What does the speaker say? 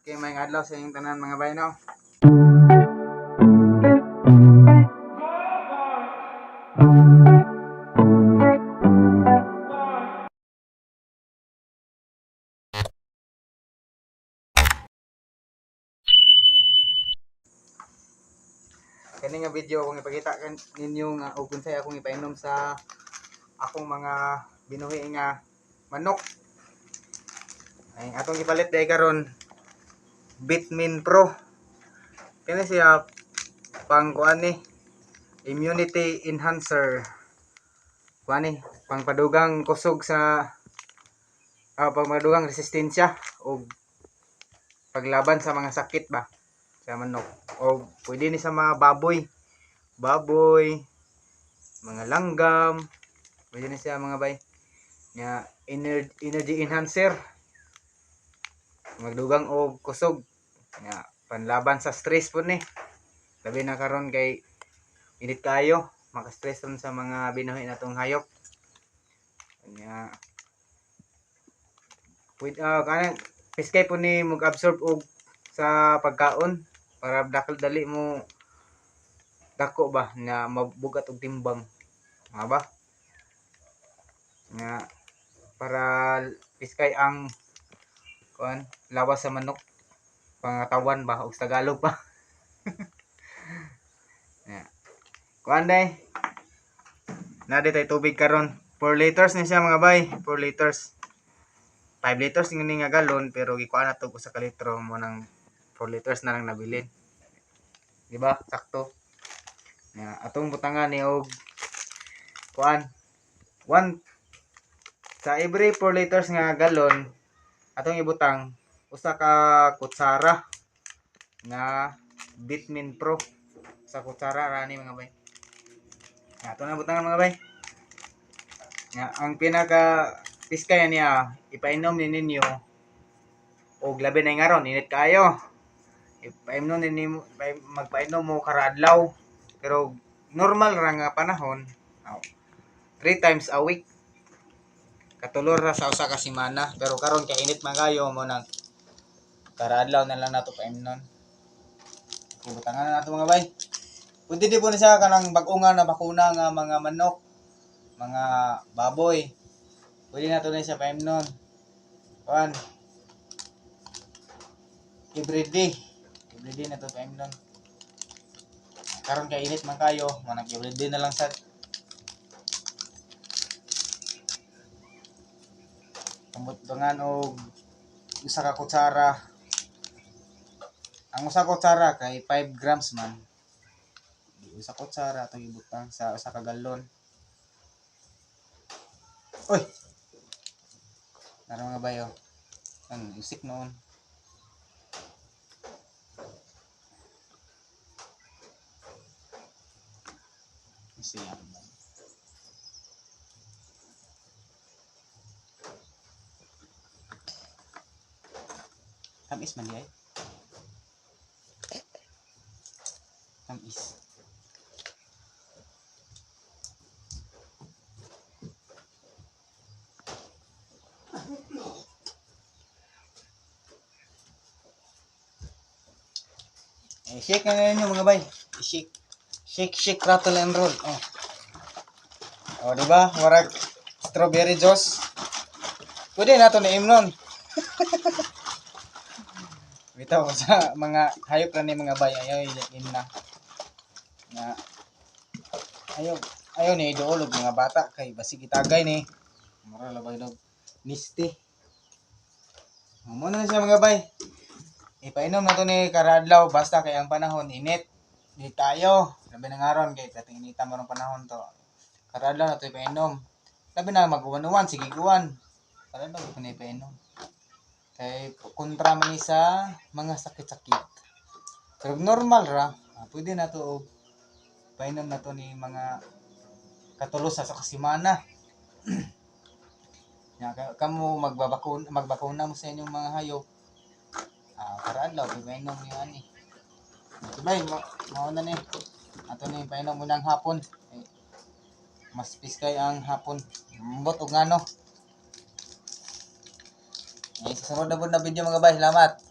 Okay, may adlaw sa inyong tanan mga bay, no? Kani nga video akong ipakita ninyo nga og unsay akong ipainom sa akong mga binuhi nga manok. Ay atong ipalit day karon Vitamin Pro. Kani siya pang kuan ni immunity enhancer. Kuan ni pang padugang kusog sa pang padugang resistensya o paglaban sa mga sakit ba sa manok. O pwede ni sa mga baboy, mga langgam, pwede na siya mga bay nga energy enhancer, magdugang og kusog nga panlaban sa stress po ni, labi na karon kay init kayo, maka-stress ron sa mga binuhi natong hayop nga with kanang piskay po ni mag-absorb og sa pagkaon para dali mo dako ba na mabugat og timbang nga ba nga para piskay ang kuan lawas sa manok pangatawan ba og Tagalog pa. Yeah. Kuan day na tay tubig karon 4 liters ni siya mga bay, 4 liters, 5 liters ngini nga galon pero gikuan na to sa kalitro mo nang 4 liters na lang nabilin, di ba sakto nga atong butangan ni og kuan 1 sa every 4 liters nga galon atong ibutang usa ka kutsara nga Vitamin Pro sa kutsara rani mga bay. Ato na butangan mga bay. Nga ang pinaka piskay niya ipainom ni ninyo og labi na ngaron init kayo. Ipainom ni nimo magpainom mo karadlaw pero normal ra nga panahon 3 times a week. Katulor ra sa usa ka semana pero karon kay init man kayo mo nang karadlaw na lang nato paimnon. Butangan na nato mga bay. Pwede di po ni siya kanang bag-unga na bakuna nga mga manok, mga baboy. Pwede na to na siya paimnon. Kuan. Everyday na to paimnon. Karon kay init man kayo, manang everyday na lang sa pambutangan og usa ka kutsara. Ang usa ka kutsara kay 5 grams man. Usa ka kutsara atong ibutang sa usa ka galon. Oy. Nara mga bayo. Ang isik noon. Siya. Tamis man yay. Tamis. Shake na ninyo mga bay. Shake, rattle and roll. Oh, di ba? Warag strawberry juice. Pwede na to ni imnon. Bitaw sa mga hayop ra ni mga bay ayaw na. Nga ayaw ni iduolog mga bata kay basig itagay ni. Mura labay dog. Misti. Mo na siya mga bay. Ipainom na to ni karadlaw basta kay ang panahon init. Di tayo. Labi na ngaron kay kating inita marong panahon to. Karadlaw na to ipainom. Labi na mag-uwan-uwan sige guwan. Karadlaw ko na ipainom. Kay kontra man ni sa mga sakit-sakit. Pero normal ra, pwede na to painom na to ni mga katulos sa kasimana. Ya kamo magbakuna mo sa inyong mga hayop. Karadlaw painom niyo ani. Sabay mao na ni. Ato ni painom mo ng hapon. Mas piskay ang hapon. Mbot og ngano. Sa sunod na video mga bay, salamat.